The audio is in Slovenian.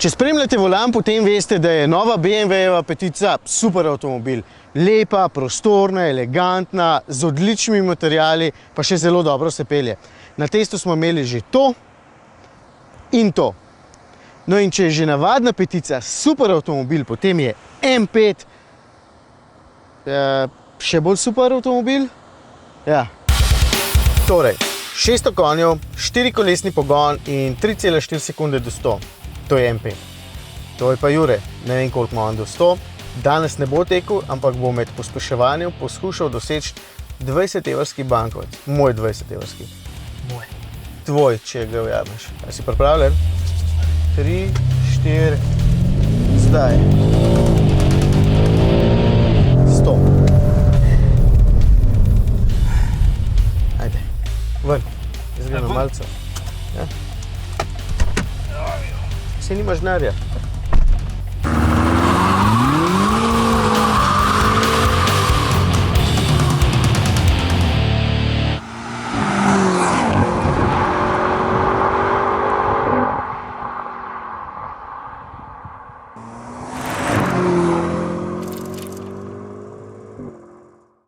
Če spremljate volan, potem veste, da je nova BMW-jeva petica super avtomobil. Lepa, prostorna, elegantna, z odličnimi materiali, pa še zelo dobro se pelje. Na testu smo imeli že to in to. No in če je že navadna petica super avtomobil, potem je M5 še bolj super avtomobil. Ja. Torej, 600 konjev, 4-kolesni pogon in 3,4 sekunde do 100. To je M5. To je pa Jure, ne vem koliko ima on do 100. Danes ne bo tekel, ampak bo med pospeševanjem poskušal doseči 20-evrski bankovec. Moj 20-evrski. Moj. Tvoj, če ga ujameš. A si pripravljen? 3, 4, zdaj. 100. Ajde, ven. Jaz grem na malce. Ja. Se nimaš denarja.